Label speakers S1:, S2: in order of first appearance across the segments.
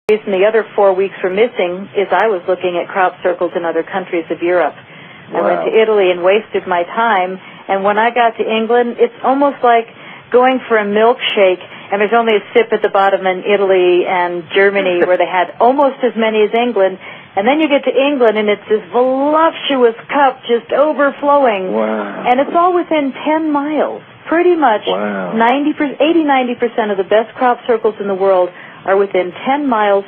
S1: reason the other 4 weeks were missing is I was looking at crop circles in other countries of Europe.
S2: Wow.
S1: I went to Italy and wasted my time, and when I got to England, it's almost like going for a milkshake, and there's only a sip at the bottom in Italy and Germany where they had almost as many as England, and then you get to England and it's this voluptuous cup just overflowing.
S2: Wow.
S1: And it's all within 10 miles. Pretty much 80-90% of the best crop circles in the world are within 10 miles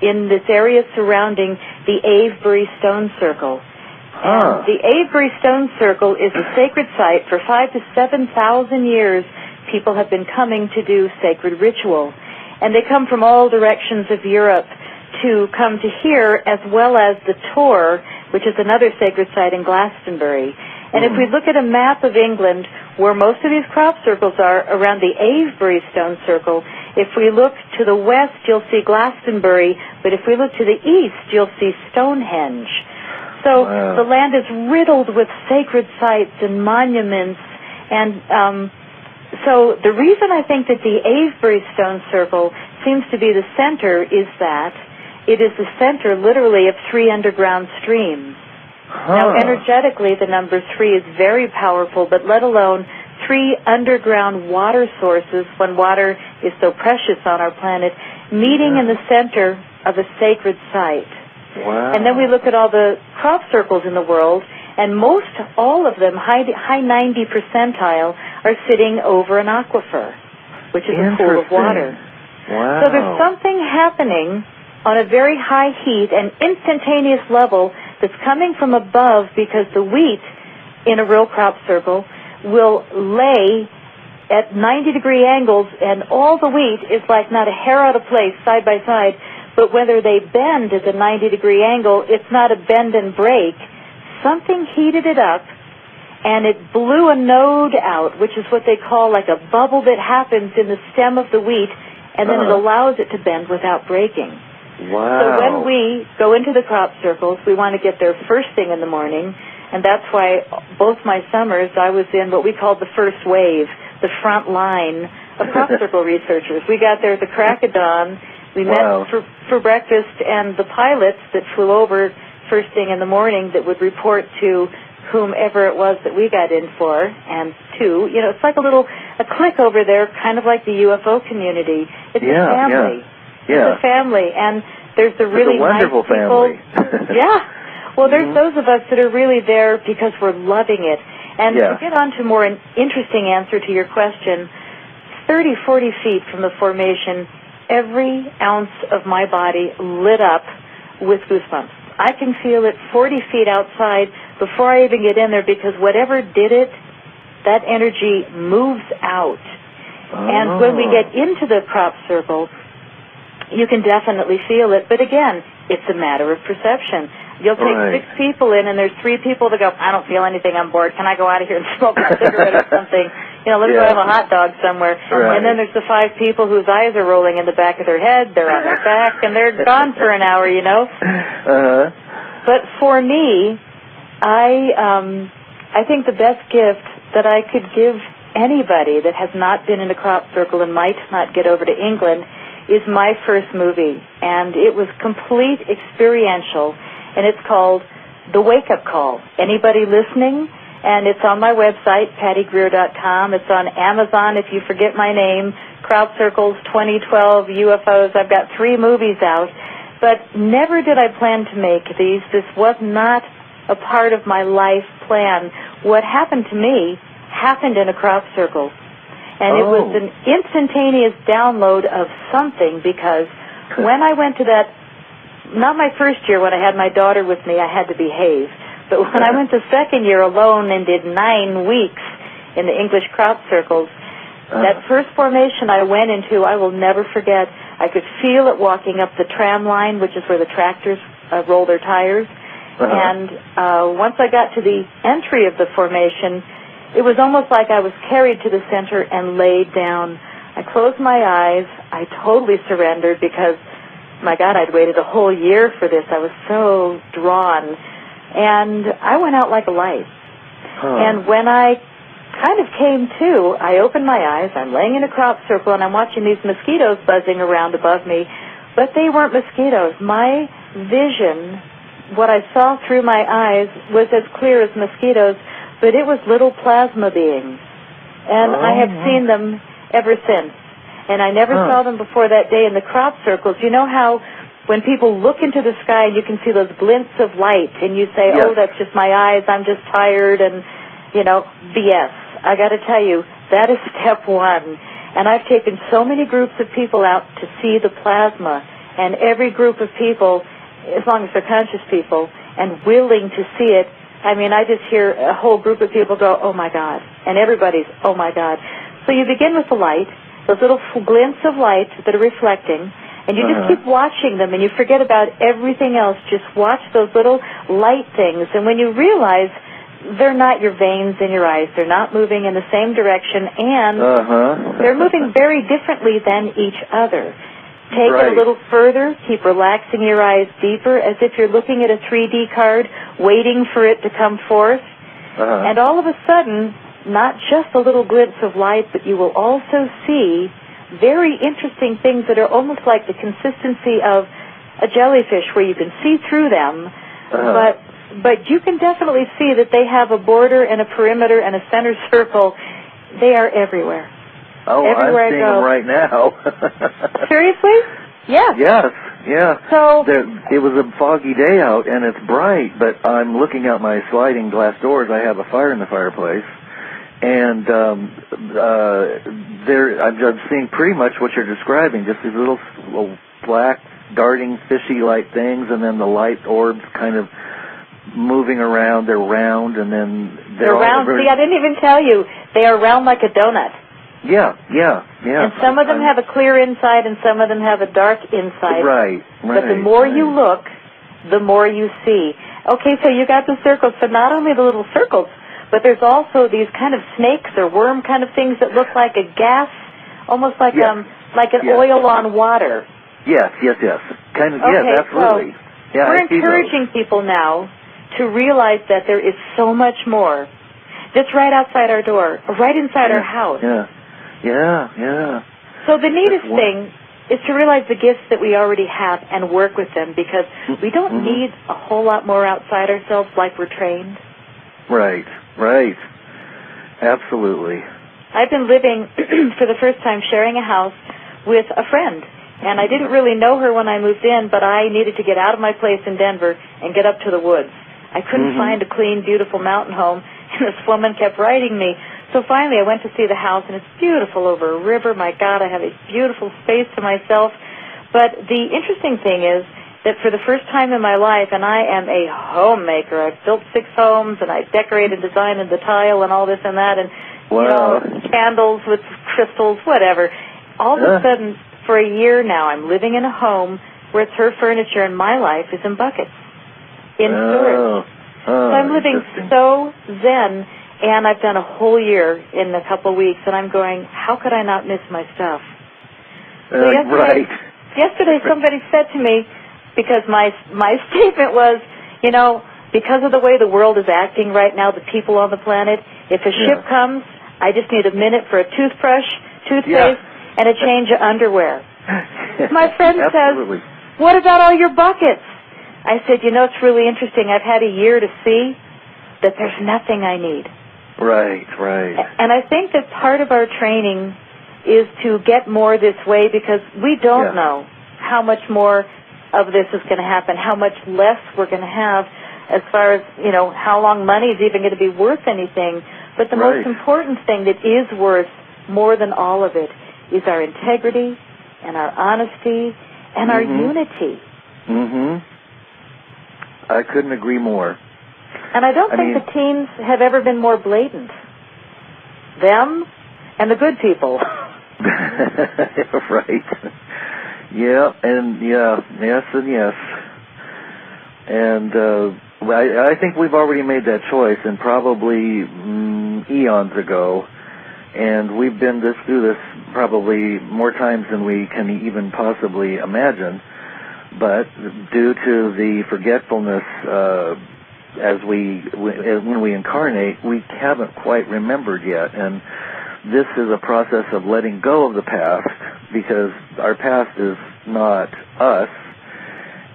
S1: in this area surrounding the Avebury Stone Circle. And the Avebury Stone Circle is a sacred site. For 5,000 to 7,000 years, people have been coming to do sacred ritual. And they come from all directions of Europe to come to here, as well as the Tor, which is another sacred site in Glastonbury. And if we look at a map of England, where most of these crop circles are around the Avebury Stone Circle, if we look to the west, you'll see Glastonbury, but if we look to the east, you'll see Stonehenge. So the land is riddled with sacred sites and monuments, and so the reason I think that the Avebury Stone Circle seems to be the center is that it is the center, literally, of 3 underground streams. Now, energetically, the number 3 is very powerful, but let alone 3 underground water sources, when water is so precious on our planet, meeting in the center of a sacred site.
S2: Wow.
S1: And then we look at all the crop circles in the world, and most all of them, high 90 percentile, are sitting over an aquifer, which is a pool of water.
S2: Wow.
S1: So there's something happening on a very high heat and instantaneous level that's coming from above, because the wheat in a real crop circle will lay at 90-degree angles, and all the wheat is like not a hair out of place, side by side, but whether they bend at the 90-degree angle, it's not a bend and break. Something heated it up, and it blew a node out, which is what they call like a bubble that happens in the stem of the wheat, and then it allows it to bend without breaking.
S2: Wow.
S1: So when we go into the crop circles, we want to get there first thing in the morning, and that's why both my summers I was in what we called the first wave, the front line of crop circle researchers. We got there at the crack of dawn. We met for breakfast, and the pilots that flew over first thing in the morning that would report to whomever it was that we got in for, and to, it's like a clique over there, kind of like the UFO community. It's a family. It's a family, and there's the really
S2: wonderful
S1: nice people.
S2: Family.
S1: Well, there's those of us that are really there because we're loving it. And to get on to more an interesting answer to your question, 30, 40 feet from the formation, every ounce of my body lit up with goosebumps. I can feel it 40 feet outside before I even get in there, because whatever did it, that energy moves out. And when we get into the crop circle, you can definitely feel it. But again, it's a matter of perception. You'll take 6 people in, and there's 3 people that go, I don't feel anything, I'm bored. Can I go out of here and smoke a cigarette or something? Let me go have a hot dog somewhere. And then there's the 5 people whose eyes are rolling in the back of their head, they're on their back, and they're gone for an hour, But for me, I think the best gift that I could give anybody that has not been in a crop circle and might not get over to England is my first movie, and it was complete experiential, and it's called The Wake-Up Call. Anybody listening? And it's on my website, pattygreer.com. It's on Amazon, if you forget my name, Crop Circles 2012, UFOs. I've got 3 movies out, but never did I plan to make these. This was not a part of my life plan. What happened to me happened in a crop circle. And it was an instantaneous download of something, because when I went to that, not my first year when I had my daughter with me, I had to behave. But when I went the second year alone and did 9 weeks in the English crop circles, that first formation I went into, I will never forget. I could feel it walking up the tram line, which is where the tractors roll their tires. And once I got to the entry of the formation, it was almost like I was carried to the center and laid down. I closed my eyes. I totally surrendered because, my God, I'd waited a whole year for this. I was so drawn. And I went out like a light. And when I kind of came to. I opened my eyes, I'm laying in a crop circle, and I'm watching these mosquitoes buzzing around above me, but they weren't mosquitoes. My vision, what I saw through my eyes, was as clear as mosquitoes, but it was little plasma beings. And I have seen them ever since. And I never saw them before that day in the crop circles. You know how when people look into the sky and you can see those glints of light and you say, oh, that's just my eyes, I'm just tired, and, you know, BS. I got to tell you, that is step one. And I've taken so many groups of people out to see the plasma, and every group of people, as long as they're conscious people and willing to see it, I mean, I just hear a whole group of people go, oh, my God, and everybody's, oh, my God. So you begin with the light, those little glints of light that are reflecting, and you just keep watching them, and you forget about everything else. Just watch those little light things, and when you realize they're not your veins in your eyes, they're not moving in the same direction, and they're moving very differently than each other. Take it a little further, keep relaxing your eyes deeper, as if you're looking at a 3D card, waiting for it to come forth, and all of a sudden, not just a little glimpse of light, but you will also see very interesting things that are almost like the consistency of a jellyfish, where you can see through them, but you can definitely see that they have a border and a perimeter and a center circle. They are everywhere.
S2: Oh,
S1: everywhere
S2: I'm seeing them right now.
S1: Seriously? Yeah.
S2: Yes, yeah.
S1: So
S2: it was a foggy day out, and it's bright, but I'm looking out my sliding glass doors. I have a fire in the fireplace. And I'm seeing pretty much what you're describing, just these little black, darting, fishy-like things, and then the light orbs kind of moving around. They're round, and then they're
S1: round. See, I didn't even tell you. They are round like a donut.
S2: Yeah.
S1: And some of them have a clear inside, and some of them have a dark inside.
S2: Right.
S1: But the more you look, the more you see. Okay, so you got the circles, but not only the little circles, but there's also these kind of snakes or worm kind of things that look like a gas, almost like an oil on water.
S2: Yes. Kind of.
S1: Okay,
S2: yes, absolutely.
S1: So we're encouraging people now to realize that there is so much more that's right outside our door, right inside our house.
S2: Yeah.
S1: So the neatest thing is to realize the gifts that we already have and work with them, because we don't need a whole lot more outside ourselves like we're trained.
S2: Right. Absolutely.
S1: I've been living, for the first time, sharing a house with a friend. And I didn't really know her when I moved in, but I needed to get out of my place in Denver and get up to the woods. I couldn't find a clean, beautiful mountain home, and this woman kept writing me. So finally I went to see the house, and it's beautiful over a river. My God, I have a beautiful space to myself. But the interesting thing is that for the first time in my life, and I am a homemaker, I've built 6 homes, and I decorate and design and the tile and all this and that, and candles with crystals, whatever. All of a sudden, for a year now, I'm living in a home where it's her furniture, and my life is in buckets, in storage. So I'm living so zen, and I've done a whole year in a couple of weeks, and I'm going, how could I not miss my stuff? So yesterday somebody said to me, because my statement was, because of the way the world is acting right now, the people on the planet, if a ship comes, I just need a minute for a toothbrush, toothpaste, and a change of underwear. My friend says, what about all your buckets? I said, it's really interesting. I've had a year to see that there's nothing I need.
S2: Right.
S1: And I think that part of our training is to get more this way, because we don't know how much more of this is going to happen, how much less we're going to have as far as, how long money is even going to be worth anything. But the most important thing that is worth more than all of it is our integrity and our honesty and our unity.
S2: I couldn't agree more.
S1: And I don't think the teens have ever been more blatant. Them and the good people.
S2: Right. Yes and yes. And I think we've already made that choice, and probably eons ago. And we've been through this probably more times than we can even possibly imagine. But due to the forgetfulness when we incarnate, we haven't quite remembered yet. And this is a process of letting go of the past, because our past is not us,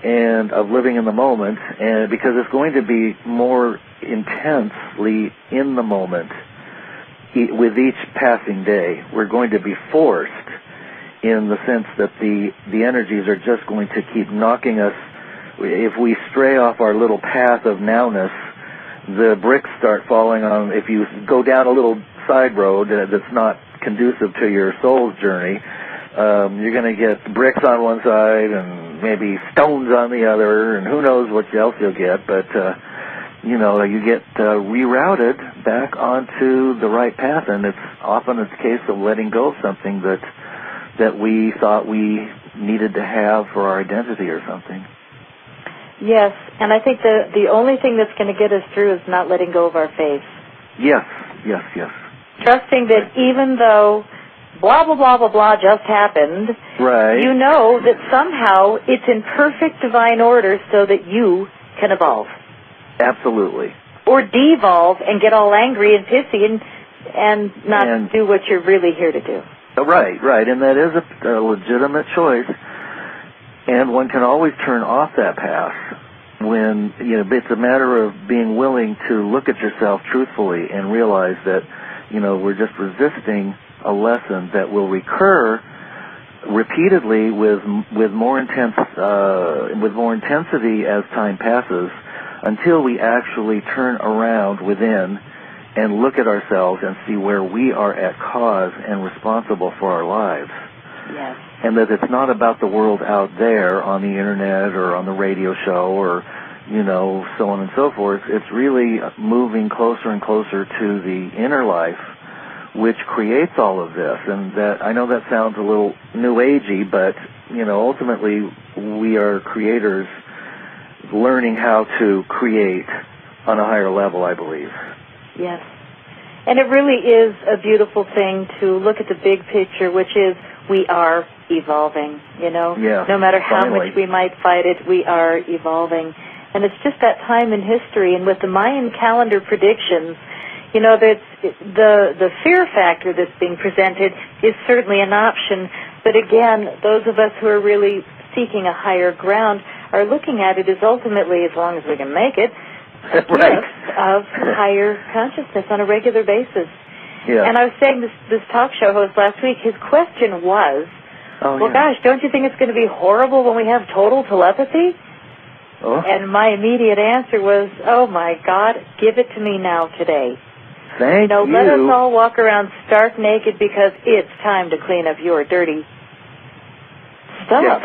S2: and of living in the moment, and because it's going to be more intensely in the moment with each passing day. We're going to be forced, in the sense that the energies are just going to keep knocking us. If we stray off our little path of nowness, the bricks start falling on. If you go down a little side road that's not conducive to your soul's journey, you're going to get bricks on one side and maybe stones on the other, and who knows what else you'll get. But you get rerouted back onto the right path, and it's often a case of letting go of something that we thought we needed to have for our identity or something.
S1: Yes, and I think the only thing that's going to get us through is not letting go of our faith.
S2: Yes.
S1: Trusting that even though blah, blah, blah, blah, blah just happened,
S2: right,
S1: you know that somehow it's in perfect divine order so that you can evolve.
S2: Absolutely.
S1: Or devolve and get all angry and pissy and not do what you're really here to do.
S2: Right, and that is a legitimate choice. And one can always turn off that path when, it's a matter of being willing to look at yourself truthfully and realize that, we're just resisting a lesson that will recur repeatedly with more intensity as time passes, until we actually turn around within and look at ourselves and see where we are at cause and responsible for our lives.
S1: Yes.
S2: And that it's not about the world out there on the internet or on the radio show or, so on and so forth. It's really moving closer and closer to the inner life, which creates all of this. And that, I know that sounds a little new agey, but, ultimately we are creators learning how to create on a higher level, I believe.
S1: Yes. And it really is a beautiful thing to look at the big picture, which is we are evolving,
S2: Yeah,
S1: no matter how
S2: finally.
S1: much we might fight it, we are evolving. And it's just that time in history. And with the Mayan calendar predictions, the fear factor that's being presented is certainly an option. But again, those of us who are really seeking a higher ground are looking at it as ultimately, as long as we can make it, a gift of higher consciousness on a regular basis.
S2: Yeah.
S1: And I was saying this talk show host last week, his question was, gosh, don't you think it's going to be horrible when we have total telepathy?
S2: Oh.
S1: And my immediate answer was, oh my God, give it to me now today.
S2: Thank you.
S1: Let us all walk around stark naked because it's time to clean up your dirty stuff.
S2: Yeah.